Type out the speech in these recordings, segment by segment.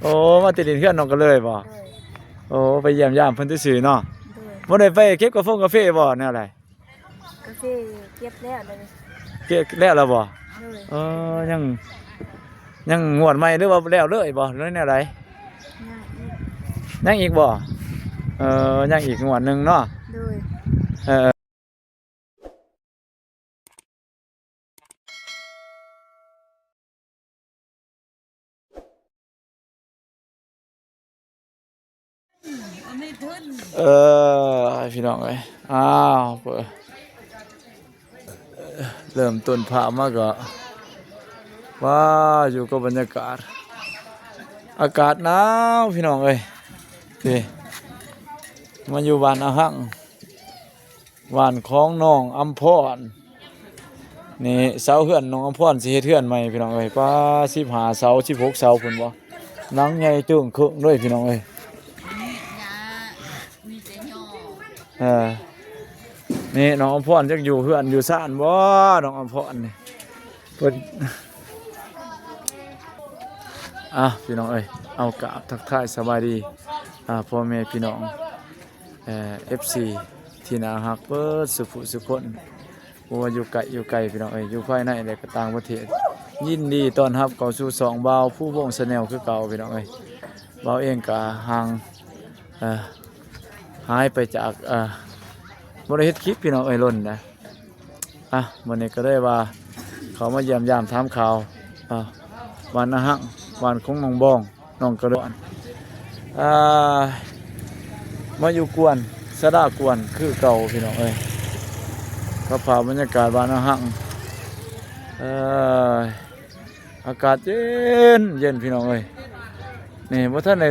โอ้มาติดดินเพื่อนน้องก็เลยบ่โดยโอ้ไปเยี่ยมยามเพิ่นซื่อๆเนาะโดยบ่ได้ไปเก็บกาแฟบ่แนวใดกาแฟเก็บแล้วเลยเก็บแล้วบ่โดยเออยังงวดใหม่หรือว่าแล้วเลยบ่หรือแนวใดง่ายอีกยังอีกบ่ยังอีกงวดหนึงเนาะโดยเออเอพี่น้องเอ้ยอ้าวเริ่มต้นภาพมาก็ว่าอยู่กับบรรยากาศอากาศหนาวพี่น้องเอ้ยนี่มาอยู่บ้านอาหังบ้านของน้องอำพรนี่เสาเฮือนน้องอำพรสิเฮ็ดเฮือนใหม่พี่น้องเอ้ยป้า15เสา16เสาพุ่นบ่หนังใหญ่ตึ้งครึ่งด้วยพี่น้องเอ้ยนี่น้องอำพรจักอยู่เฮือนอยู่ซ่านบ่น้องอำพรนี่เพิ่นพี่น้องเอ้ยเอากราบทักทายสบายดีพ่อแม่พี่น้องFC ที่น่าฮักเบิดสุขคนบ่ว่าอยู่ไกลพี่น้องเอ้ยอยู่ภายในและก็ต่างประเทศยินดีต้อนรับเข้าสู่สองบ่าวผู้วงชาแนลคือเก่าพี่น้องเอ้ยบ่าวเองก็ห่างหายไปจากบ่ได้เฮ็ดคลิปพี่น้องเอ้ยล้นนะมื้อนี้ก็ได้ว่าเขามาเยี่ยมยามถามข่าววันนะฮักวันของน้องบ้องน้องกระโดดมาอยู่กวนสะดากวนคือเก่าพี่น้องเอ้ยก็พาบรรยากาศบ้านนะฮักอากาศเย็นพี่น้องเอ้ยนี่บ่ทันได้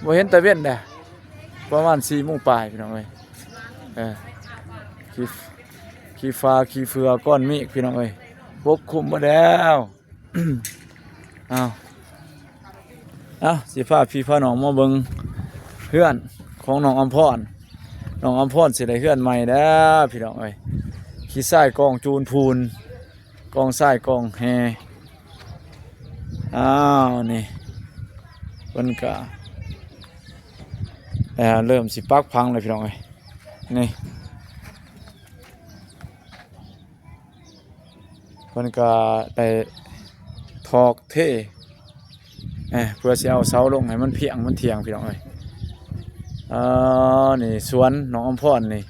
บ่เห็นตะเว้นเด้ประมาณ4 โมงปลายพี่น้องเอ้ยขี้ฟ้าขี้เฟือก้อนเมฆพี่น้องเอ้ยปกคลุมมาแล้วสิพาพี่พาน้องมาเบิ่งเพื่อนของน้องอำพรน้องอำพรสิได้เพื่อนใหม่แล้วพี่น้องเอ้ยขี้ทรายกองจูนพูนกองทรายกองแฮนี่เพิ่นก็เริ่มสิปักพังเลยพี่น้องเอ้ยนี่เพิ่นก็ได้ทอกเทเพื่อสิเอาเสาลงให้มันเพียงมันเทียงพี่น้องเอ้ยนี่สวนน้องอำพรนี่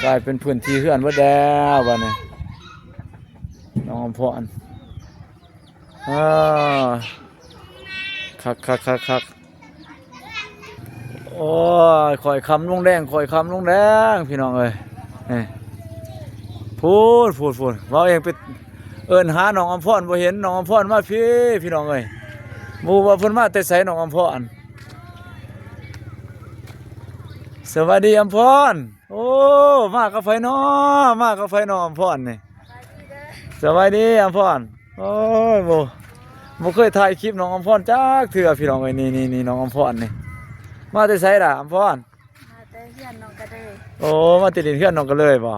กลายเป็นพื้นที่เฮือนบ่แล้วบัดนี้น้องอำพรคักโอ้ยคอยคำลงแดงพี่น้องเอ้ยพูดเราเองไปเอิ้นหาน้องอำพรบ่เห็นน้องอำพรมาพี่น้องเอ้ยหมู่ว่าเพิ่นมาแต่ไสน้องอำพรสวัสดีอำพรโอ้มากับไฟน้ออำพรนี่สวัสดีอำพรโอ้ยบ่เคยถ่ายคลิปน้องอำพรจักเทื่อพี่น้องเอ้ยนี่น้องอำพรนี่มาแต่ไสล่ะอำพรมาแต่เพื่อนน้องก็เลยโอ้มาติดดินเพื่อนน้องก็เลยบ่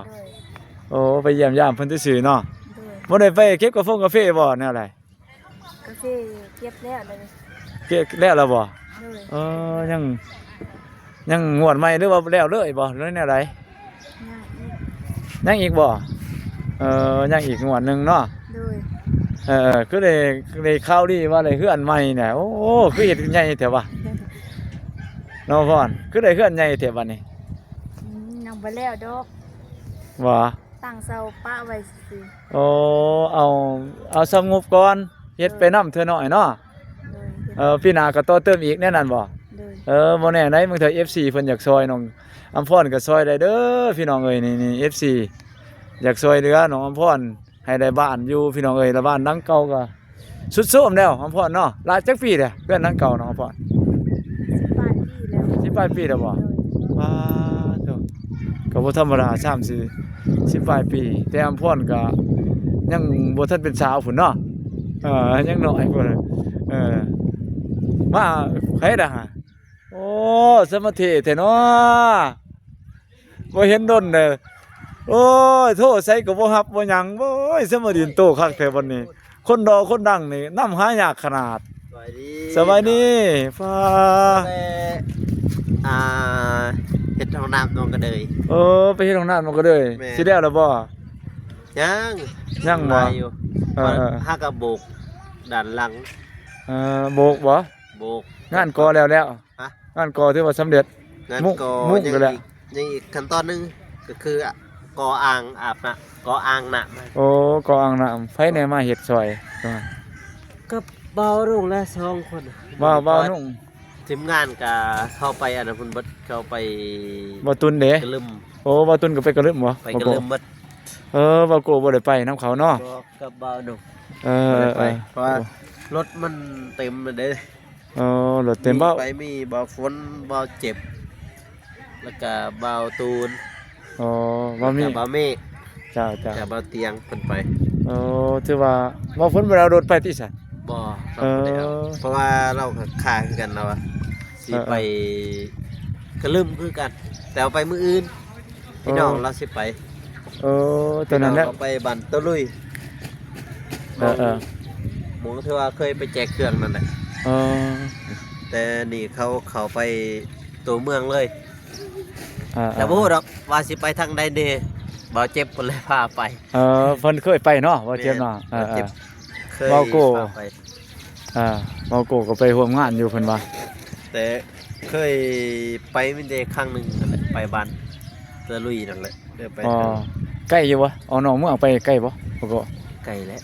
โอ้ไปเยี่ยมยามเพิ่นซื่อๆเนาะบ่ได้ไปเก็บกาแฟบ่แนวใดกาแฟเก็บแล้วเลยเก็บแล้วบ่โดยยังงวดใหม่หรือว่าแล้วเลยบ่หรือแนวใดง่ายอีกยังอีกบ่ยังอีกงวดหนึงเนาะโดยก็ได้ข่าวดีว่าได้เฮือนใหม่เนี่ยโอ้คือเฮ็ดใหญ่แท้ว่ะน้องพรคือได้เฮือนใหญ่แท้บัดนี้ยังบ่แล้วดอกบ่ตั้งเสาป้าไว้สิโอ้เอาสงบก่อนเฮ็ดไปนำเทื่อน้อยเนาะพี่หน้าก็ต่อเติมอีกแน่นั่นบ่บ่แน่ไหนบางเทื่อ FC เพิ่นอยากซอยน้องอำพรก็ซอยได้เด้อพี่น้องเอ้ยนี่ FC อยากซอยเหลือน้องอำพรให้ได้บ้านอยู่พี่น้องเอ้ยละบ้านหลังเก่าก็สุดโทรมแล้วอำพรเนาะหลายจักปีเด้อเพื่อนหลังเก่าน้องอำพร18 ปีแล้ว18 ปีแล้วบ่ก็บ่ธรรมดา18 ปีแต่อำพรก็ยังบ่ทันเป็นสาวพุ่นเนาะยังน้อยพุ่นมาไผล่ะโอ้สมาธิแท้เนาะบ่เห็นดนเด้อโอ้ยโทรใส่ก็บ่รับบ่หยังโอ้ยสมาดินโตคักแท้วันนี้ คนดอคนดังนี่น้ำหายากขนาด สวัสดี สบายดีฟ้า แต่อ่าเฮ็ดห้องน้ำน้องก็เลย ไปเฮ็ดห้องน้ำมันก็เลย แม่ สิแล้วล่ะบ่ ยัง ยังบ่ มาอยู่ เออ ห้ากับโบกด้านหลัง โบกบ่ โบก งานก่อแล้ว ฮะ งานก่อถือว่าสำเร็จ งั้น มุก ก็ มุก ยัง ก็แหละ ยังอีกขั้นตอนหนึงก็คือก่ออ่างอาบน้ำก่ออ่างน้ำ โอ้ก่ออ่างน้ำไผแหน่มาเฮ็ดซอย ก็เบาลงแล้ว2คน ว่านุ่ง ทีมงานก็เข้าไปอันนั้นเพิ่นเบิดเข้าไป บ่ตุนเด้ กระลึม โอ้บ่ตุนก็ไปกระลึมบ่ ไป บ่ กระ โก ลึมเบิด บ่โกบ่ได้ไปน้ำเขาเนาะ ก็กับเบาหนุ่ม เอ บ่ อ ได้ เอ ไป อ เพราะว่ารถมันเต็มเลยเด้ รถเต็มบ่ ไปมีเบาฝนเบาเจ็บ แล้วก็เบาตูน อ๋อว่ามี แล้วก็เบาเมฆ จ้า กับเบาเตียงเพิ่นไป ถือว่าบ่ฝนบ่ได้เอารถไปติซะ บ่เรา เออ บ่ได้เอาเพราะว่าเราก็ค้าคือกันเราอะสิ เออ ไปกระลืมคือกัน แต่เอาไปมื้ออื่นพี่น้องเราสิไป ตอนนั้นแหละ พี่งเราไปบันตะลุย เออ หมูที่ว่าเคยไปแจกเครื่องนั่นแหละ เออ แต่นี่เขาไปตัวเมืองเลย อ่า แต่บ่ฮู้ดอกว่าสิไปทางใดเด้บ่เจ็บเพิ่นเลยพาไป เพิ่นเคยไปเนาะว่าเจ็บเนาะ บ่เจ็บเคย เว้าโก้ พาไป เมาโกก็ไปร่วมงานอยู่เพิ่นว่า แต่เคยไปมีแต่ครั้งหนึงนั่นแหละไปบ้านตะลุยนั่นแหละเดินไป อ๋อ ทาง ใกล้อยู่บ่เอาน้องเมืองไปใกล้บ่ก็ ไกลแล้ว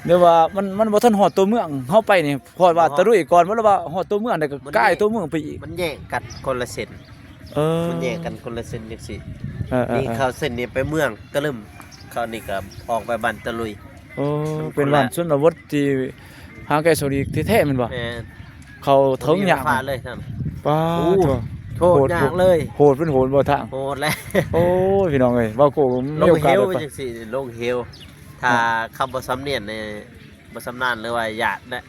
เดี๋ยวว่ามันบ่ทันฮอดตัวเมืองเฮาไปนี่พอว่าตะลุยก่อนบ่แล้วว่าฮอดตัวเมืองได้ก็ใกล้ตัวเมืองไปอีก มันแยกกันคนละเส้น มันแยกกันคนละเส้นจังซี่นี่เข้าเส้นนี้ไปเมืองก็เริ่มเข้านี่ก็ออกไปบ้านตะลุย เป็นบ้านชนบทที่ห่างไกลโซดีที่แท้แม่นบ่ แม่น เขาเถิงหยัง ฟ้าเลยนั่น ป้า โอ้ โถ โทษยากเลย โหดเป็นโหดบ่ทาง โหดแล้ว โอ้ยพี่น้องเอ้ยเว้าโก ล มี ง โอ เฮ กาส ล ได้ไป จังซี่ลงเฮลถ้าคำบ่สำเนียนเนี่ยบ่สำนานหรือว่าหยาดนะ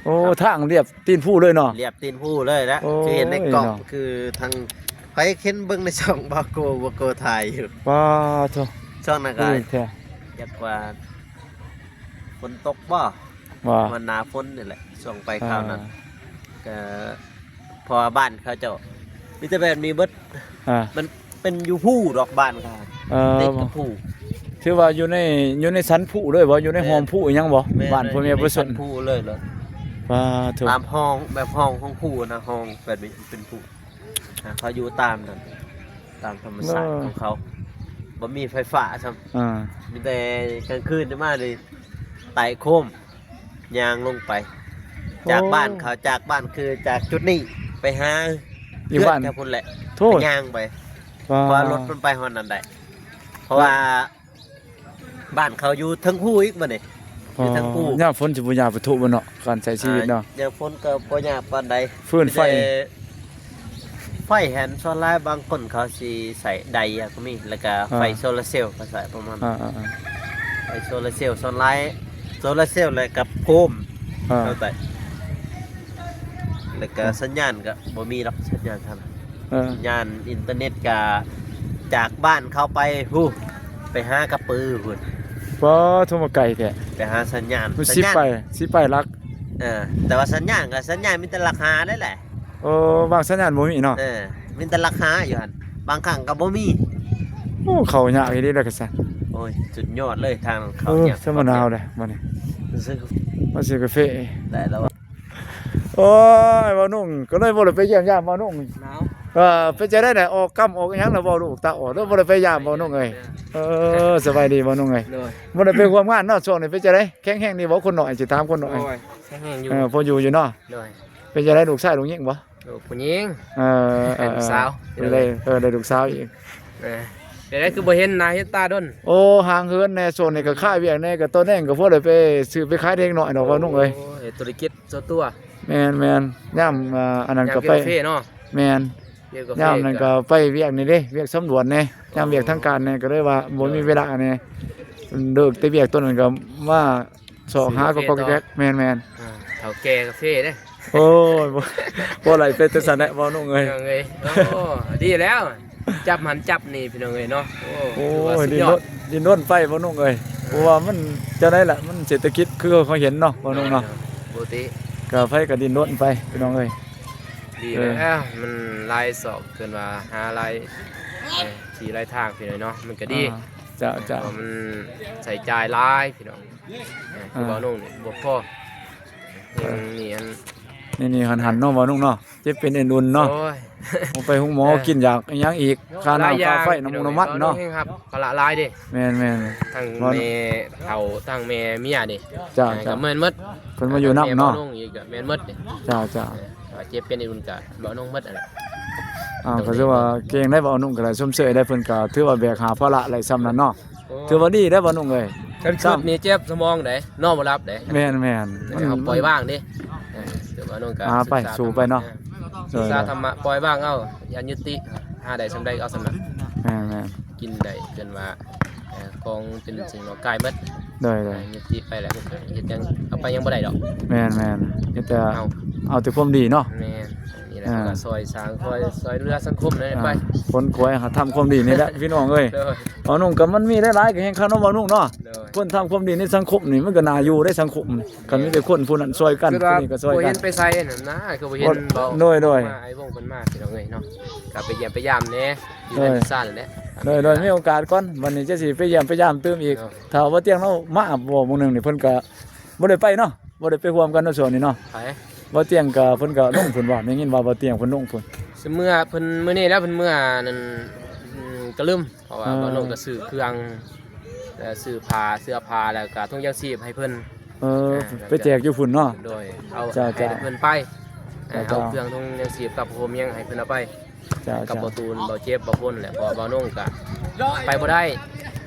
โอ้ทางเรียบตีนผู้เลยเนาะ เรียบตีนผู้เลยนะ โอ้ย คือเห็นในกล่อง เนาะ คือทางไปเข็นเบิ่งในช่องบาโกถ่ายอยู่ ป้าโถ ช่องนั้นก็ แท้ อยากว่าฝนตกบ่ ว่า มันหนาฝนนี่แหละช่วงไปคราวนั้นก็พอบ้านเขาเจ้ามีแต่แบบมีเบิด อ่า มันเป็นอยู่ผู้ดอกบ้านเขา เอ ติด อ กับผู้ ถือว่าอยู่ในสันผู้เลยบ่อยู่ในหอมผู้อีหยังบ่บ้านพ่อแม่บ่สน ผู้เลยเหรอ ป้าโถ ตามห้องแบบห้องของผู้นะห้องแบบนี้เป็นผู้เขาอยู่ตามนั้นตามธรรมชาติของเขาบ่มีไฟฟ้าซ้ำ อ่า มีแต่กลางคืนจะมาเลยไต่โคมยางลงไป จากบ้านเขาจากบ้านคือจากจุดนี้ไปหา อยู่บ้าน แค่พุ่นแหละ โทษ ไปย่างไปเพราะว่ารถมันไปฮอนนั้นได้เพราะว่าบ้านเขาอยู่ทั้งผู้อีกบ่นี่ อยู่ทั้งผู้ ยามฝนสิบ่ยามไปทุบ่เนาะการใช้ชีวิตเนาะ อย่างฝนก็บ่ยากปานใด ฟืนไฟ มีแต่ไฟแฮนด์โซล่าร์บางคนเขาสิใส่ไดอะก็มีแล้วก็ไฟโซลาร์เซลล์ก็ใส่ประมาณ อ่า ไฟโซลาร์เซลล์โซลาร์เลยกับโคม อ่า เข้าใจแล้วก็สัญญาณก็บ่มีหรอกสัญญาณท่าน เออ สัญญาณอินเทอร์เน็ตก็จากบ้านเข้าไปไปหากระปือพุ่น บ่โทรมาไกลแท้ ไปหาสัญญาณ มัน สัญ สิ ญาณ ไปรัก แต่ว่าสัญญาณก็สัญญาณมีแต่ราคาได้แหละ บางสัญญาณบ่มีเนาะ มีแต่ราคาอยู่หั่นบางครั้งก็บ่มี โอ้เขายากอีหลีแล้วก็ซั่น โอ้ยสุดยอดเลยทางเขาเนี่ย สมะนาวเลยบัดนี้ ซื้อ มาซื้อกาแฟ ได้แล้ว โอ้ยบ่นุ่งก็เลยบ่ได้ไปเยี่ยมยามบ่นุ่ง หนาว ไปจะได้ไหนออกกำออกหยังแล้วบ่ลูกตาออกแล้วบ่ได้ไปยามบ่นุ่งเอ้ยสบายดีบ่นุ่งเอ้ย เลย บ่ได้ไปร่วมงานเนาะช่วงนี้ไปจะได้แข็งๆนี่บ่คนน้อยสิถามคนน้อย โอ้ยแข็งแรงอยู่ พออยู่เนาะ เลย ไปจะได้ลูกชายลูกหญิงบ่ ลูกผู้หญิง ลูกสาว ได้ลูกสาวอีก เดี๋ยวได้คือบ่เห็นหน้าเห็นตาดน โอ้ห่างเหินในโซนนี่ก็ค่ายเวียกแน่ก็ต้นแน่ก็พอได้ไปซื้อไปขายเด็กน้อยดอกว่านุ่งเอ้ย โอ้ยธุรกิจส่วนตัว แม่นย่ามอันนั้นก็ไป ยามเกี่ยวกาแฟเนาะ แม่น เกี่ยวกาแฟ ย่ามนั้นก็ไปเวียกนี่เด้เวียกสำรวจแน่ย่ามเวียกทางการแน่ก็เลยว่าบ่มีเวลาแน่เลิกแต่เวียกต้นนั้นก็มาสอหาก็แก๊กแม่น อ่าเฒ่าแก่กาแฟเด้ ๆโอ้ยบ่ไหลไปแต่สันแหละบ่นุ่งเอ้ย พี่น้องเอ้ยโอ้ดีแล้ว จับหันจับนี่พี่น้องเอ้ยเนาะโอ้ โอ้ ถือว่าย สุด ดิน ย ร อด ถดินรถไฟบ่นุ่งเอ้ย เอ เพราะว่ามันจะได้แหละมันเศรษฐกิจคือเขาเห็นเนาะบ่น้องเนาะ ปกติ ก็ไผก็ดิ้นรนไปพี่น้องเอ้ย ดีแล้วมันลายสอบเกินว่าหาลายขี่ลายทางพี่น้องเนาะมันก็ดี จะ เพราะมันใส่ใจลายพี่น้องคือบ่นุ่งนี่บ่พอนี่อัน นี่หันเนาะบ่น้องเนาะเจ็บเป็นเอ็นอุ่นเนาะ โอ้ย เอาไปหุงหมอกินยากอิหยังอีกค่าน้ำค่าไฟน้ำมันน้ำมันเนาะ ครับกะละลายเด้ แม่น ทั้งแม่เฒ่าทั้งแม่เมียเด้ จ้า ก็แม่นหมด เพิ่นมาอยู่นำเนาะ แม่บ่นุ่งอีกก็แม่นหมดเด้ จ้า เจ็บเป็นอุ่นก็บ่นุ่งหมดนั่นแหละ ก็ถือว่าเก่งได้บ่นุ่งก็ได้สมเสยได้เพิ่นก็ถือว่าแบกหาภาระหลายซ้ำนั้นเนาะถือว่าดีได้บ่นุ่งเอ้ย กันคิดนี่เจ็บสมองเด้นอนบ่หลับเด้ แม่น เอาปล่อยว่างดิถือว่าน้องก็ ไปสู่ไปเนาะ ศึกษาธรรมะปล่อยว่างเอาอย่ายึดติหาใดสำใดก็เอาสำนัก แม่น กินได้เกินว่าของเป็นสิ่งของกายหมด ได้ ยึดติไปแล้วเฮ็ดยังเอาไปยังบ่ได้ดอก แม่นมีแต่ เอา เอาแต่ความดีเนาะ แม่นนี่แหละก็ซอยสร้างซอยเรือสังคมนั่นไป คนคอยหาทำความดีนี่แหละพี่น้องเอ้ย เด้อ บ่นุ่งก็มันมีหลายๆก็แห่งคันเนาะบ่นุ่งเนาะ เด้อ คนทำความดีในสังคมนี่มันก็น่าอยู่ได้สังคมกันมีแต่คนผู้นั้นช่วยกัน คือ ผู้ ว่า นี้ก็ช่วย บ่ กั เห็ น นไปใส่นั่นนะคือบ่เห็นบ่ โดย มาไอ้วงเพิ่นมาพี่น้องเอ้ยเนาะก็ไปเยี่ยมไปยามแหน่อยู่ในซ่านแหละ โดยมีโอกาสก่อนวันนี้จะสิไปเยี่ยมไปยามเติมอีก เนาะ ถ้าว่าเตียงเรามาบ่มื้อนึงนี่เพิ่นก็บ่ได้ไปเนาะบ่ได้ไปร่วมกันเนาะส่วนนี้เนาะ ไป บ่เตียงก็เพิ่นก็ลงเพิ่นว่าได้ยินว่าบ่เตียงเพิ่นลงเพิ่น สเมื่อเพิ่นมื้อนี้แล้วเพิ่นเมื่อนั่นก็ลืมเพราะว่า อ่า บ่ลงก็ซื้อเครื่องซื้อผ้าเสื้อผ้าแล้วก็ถุงยางชีพให้เพิ่น ไปแจกอยู่พุ่นเนาะ โดยเอา จ้า ให้เพิ่นไป จ้า เอาเครื่องถุงยางชีพกับโฮมยังให้เพิ่นเอาไป จ้า กับ จ้า บ่ตูนบ่เจ็บบ่พ้นแหละเพราะว่าบ่นงก็ไปบ่ได้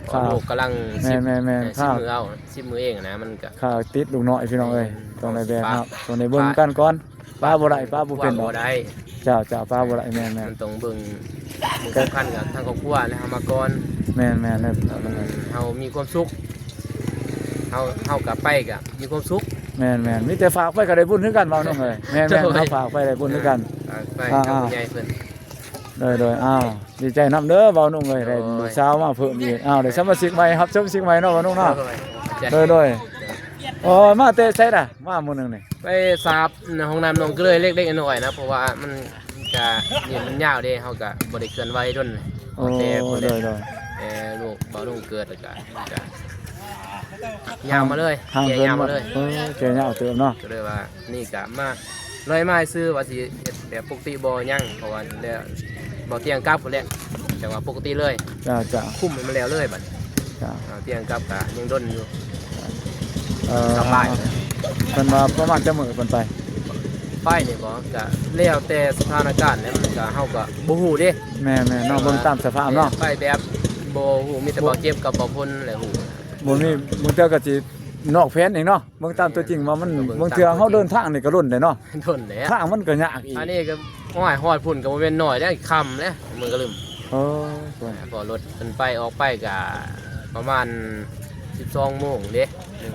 เพ ครับ ราะลูกกำลัง แม่น สิ ครับ มือเอาสิมือเองนะมันก็ ข้าวติดลูกน้อยพี่น้องเอ้ยต้องได้แบกครับต้องได้เบิ่งกันก่อนป้าบ่ได้ป้าบ่เป็นดอก บ่ได้ จ้าป้าบ่ได้แม่น มันต้องเบิ่งสำคัญกับทางครอบครัวและเฮามาก่อน แม่นเลย เฮามีความสุขเฮากลับไปก็มีความสุข แม่นมีแต่ฝากไปก็ได้บุญคือกันเว้าน้องเอ้ยแม่นถ้าฝากไปได้บุญคือกัน ไป อ่า กับผู้ใหญ่เพิ่น โดยอ้าวดีใจนำเด้อเว้าน้องเอ้ยได้ลูกสาวมาเพิ่มอีกอ้าวได้สมาชิกใหม่ครับสมาชิกใหม่เนาะเว้าน้องเนาะโดยโอ้มาเตะใส่น่ะมามื้อนึงนี่ ไปสาบในห้องน้ำนองก็เลยเล็กๆน้อยๆนะเพราะว่ามันจะนี่มันยาวเด้เฮาก็บ่ได้เคลื่อนไหวดน โอ้ แต่คน โด เด้ ย ลูกบ่ลุงเกิดแล้วก็ยาวมาเลย ห่าง แก่ เพิ่น ยาว หม มา ด เลย แกยาวเติมเนาะ ก็เลยว่านี่ก็มาลอยไม้ซื้อว่าสิเฮ็ดแบบปกติบ่ยังเพราะว่าแล้วบ่เที่ยงกลับพุ่นแหละแต่ว่าปกติเลย จ้า คุ้มให้มันแล้วเลยบัด จ้า เที่ยงกลับก็ยังดนอยู่ ส ส บาย เพิ่นว่าประมาณจะมื้อเพิ่นไป ไฟนี่บ่ก็แล้วแต่สถานการณ์แล้วมันก็เฮาก็บ่ฮู้เด้ แม่เนาะเบิ่งตามสภาพเนาะ ไฟแบบบ่ฮู้มีแต่บ่เจ็บกับบ่พ้นแหละฮู้ บ่มีบางเทื่อก็สินอกแผนเองเนาะเบิ่งตามตัวจริงว่ามันบางเทื่อเฮาเดินทางนี่ก็รุ่นได้เนาะ ดนแหละ ทางมันก็ยากอีก อันนี้ก็ห้อยฮอดพุ่นก็บ่แม่นน้อยเด้ค่ำเด้มันก็ลืม เออส่วน พอรถมันไปออกไปก็ประมาณ12โมงเด้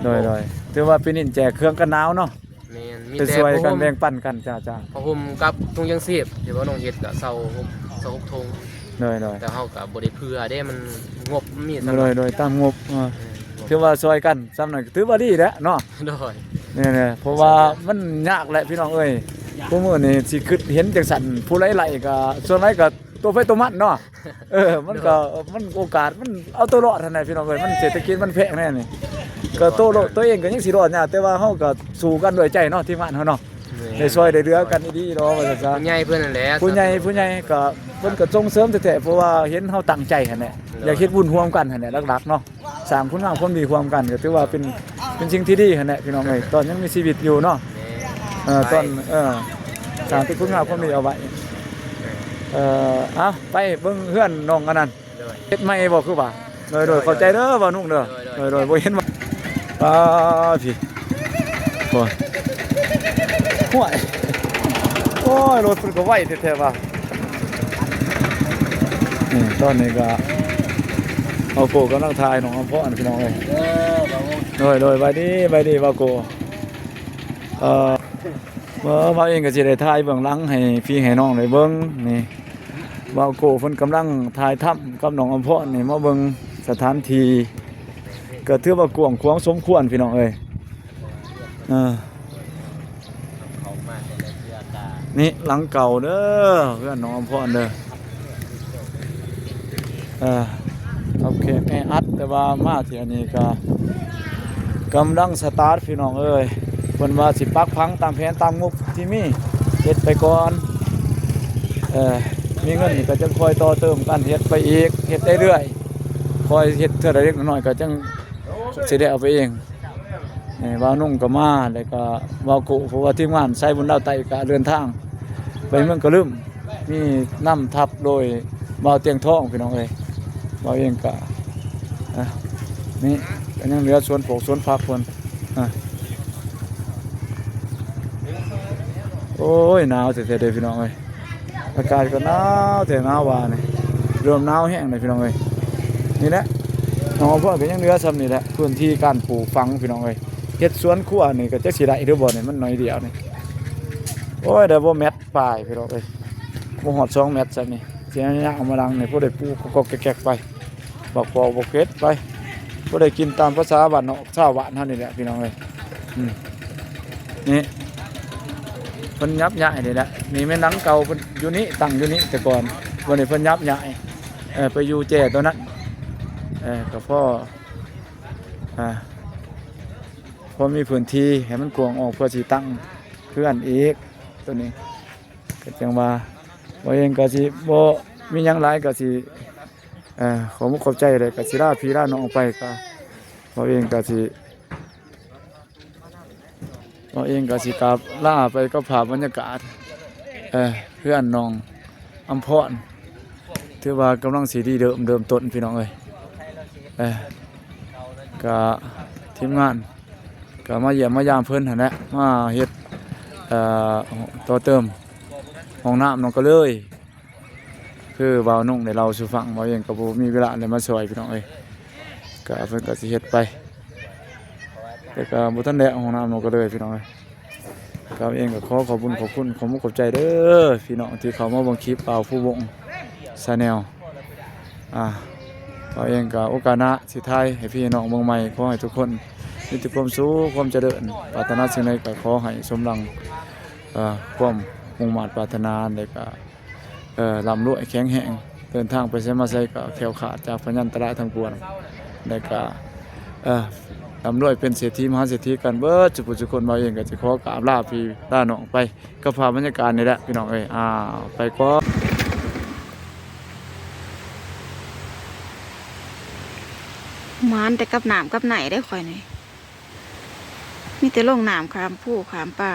โดยถือว่าปีนี้แจกเครื่องกันหนาวเนาะ แม่นมี ไป แต่ ช่วย ผ้า กัน ห่ม แบ่งปันกันจ้า ผ้าห่มกับถุงยางชีพที่ว่าน้องเฮ็ดก็เซา6ถุง โดย แต่เฮาก็บ่ได้เผื่อเด้มันงบมีสำหรับ โดยตามงบถือว่าช่วยกันซ้ำนั่นถือว่าดีแหละเนาะ โดย เนี่ยเพราะว่ามันยากแหละพี่น้องเอ้ยผู้มื้อนี่สิคิดเห็นจังซั่นผู้ไล่ๆก็ส่วนไรก็ตัวไฟตัวมันเนาะมันก็มันโอกาสมันเอาตัวรอดท่านใดพี่น้องเอ้ยมันเศรษฐกิจมันแพงแน่นี่ก็ตัวเองก็ยังสิรอดยากแต่ว่าเฮาก็สู้กันด้วยใจเนาะทีมงานเฮาเนาะได้ช่วยได้เหลือกันดีๆเนาะว่าซั่นซะ ผู้ใหญ่เพิ่นนั่นแหละ ผู้ใหญ่ก็เพิ่นก็ส่งเสริมแท้ๆเพราะว่าเห็นเฮาตั้งใจหั่นแหละอยากเฮ็ดบุญร่วมกันหั่นแหละหลักๆเนาะสร้างคุณงามความดีร่วมกันก็ถือว่าเป็นสิ่งที่ดีหั่นแหละพี่น้องเอ้ยตอนยังมีชีวิตอยู่เนาะตอนสร้างที่คุณงามความดีเอาไว้เอาไปเบิ่งเฮือนน้องอันนั้น โดย เฮ็ดใหม่บ่คือว่าโดยเข้าใจเด้อบ่นุ่งเด้อโดยบ่เห็นว่าพี่บ่ห่วยโอ้ยรถเพิ่นก็ไวแท้ๆว่านี่ตอนนี้ก็เอาโกกำลังทายน้องอำพรพี่น้องเอ้ยโดยไปดีว่าโกมาเองก็สิได้ทายเบื้องหลังให้พี่ให้น้องได้เบิ่งนี่ว่าโกเพิ่นกำลังถ่ายทำกับน้องอำพรนี่มาเบิ่งสถานที่ ก็ถือว่ากว้างขวางสมควรพี่น้องเอ้ยเขามาแต่ละเทือกา นี่หลังเก่าเด้อเพื่อนน้องอำพรเด้อโอเคแม่อัดแต่ว่ามาเที่ยนี้ก็กำลังสตาร์ทพี่น้องเอ้ยเพิ่นว่าสิปักพังตามแผนตามงบที่มีเฮ็ดไปก่อนมีเงินนี่ก็จะคอยต่อเติมกันเฮ็ดไปอีกเฮ็ดได้เรื่อยคอยเฮ็ดเท่าใดเล็กน้อยก็จังสิได้เอาไปเองว่านุ่งก็มาแล้วก็ว่ากุเพราะว่าทีมงานใช้บุญดาวไตก็เดินทางไปเมืองกะลืมมีนำทัพโดยบ่าวเตียงทองพี่น้องเอ้ยบ่าวเองก็นี่ก็ยังเหลือสวนปลูกสวนผักเพิ่นโอ้ยหนาวแท้ๆเด้อพี่น้องเอ้ยอากาศก็หนาวแต่หนาวว่านี่เริ่มหนาวแห้งเลยพี่น้องเอ้ยนี่แหละน้องพ่อก็ยังเหลือซ้ำนี่แหละพื้นที่การปลูกฝังพี่น้องเอ้ยเฮ็ดสวนครัวนี่ก็จักสิได้หรือบ่นี่มันน้อยเดียวนี่โอ้ยได้บ่แมตปลายพี่น้องเอ้ยบ่ฮอด2เมตรซ้ำนี่สิย่างเอามาลังนี่ผู้ได้ปลูกก็แกกๆไปบอกพอบ่เฮ็ดไปผู้ได้กินตามภาษาบ้านนอกชาวบ้านเฮานี่แหละพี่น้องเอ้ยนี่เพิ่นยับย้ายนี่แหละนี่แม่นังเก่าเพิ่นอยู่นี่ตั้งอยู่นี่แต่ก่อนวันนี้เพิ่นยับย้ายไปอยู่แจ่ตัวนั้นก็พอมีพื้นที่ให้มันกว้างออกเพื่อสิตั้งเพื่อนอีกตัวนี้ก็จังว่าบ่เองก็สิบ่มีหยังหลายก็สิขอมุกขอบใจเลยก็สิลาพี่ลาน้องไปก็บ่เองก็สิกลับล่าไปก็ภาพบรรยากาศเพื่อนน้องอำพรถือว่ากำลังสีดีเดิมต้นพี่น้องเอ้ยก็ทีมงานก็มาเยี่ยมมายามเพิ่นหั่นแหละมาเฮ็ดต่อเติมห้องน้ำน้องก็เลยคือบ่าวนุ่งได้เล่าสู่ฟังบ่เองก็บ่มีเวลาได้มาช่วยพี่น้องเอ้ยก็เพิ่นก็สิเฮ็ดไปแต่ก็บ่ทันได้ห้องน้ำน้องก็เลยพี่น้องเอ้ยก็เองก็ขอบคุณขอมุกขอบใจเด้อพี่น้องที่เข้ามาเบิ่งคลิปบ่าวผู้วงChannelก็เองก็โอกาสหน้าสิท้ายให้พี่น้องเมืองใหม่ขอให้ทุกคนมีแต่ความสุขความเจริญปรารถนาสิ่งใดก็ขอให้สมดังความมุ่งมั่นปรารถนาแล้วก็ร่ำรวยแข็งแรงเดินทางไปไสมาไสก็แคล้วคลาดจากพยันตรายทั้งปวงแล้วก็ร่ำรวยเป็นเศรษฐีมหาเศรษฐีกันเบิดทุกคนมาเองก็จะขอกราบลาพี่ลาน้องไปก็พาบรรยากาศนี่แหละพี่น้องเอ้ยไปก่อนหมานแต่กับหนามกับไหนได้ข่อยนี่มีแต่ลงหนามขามผู้ขามป่า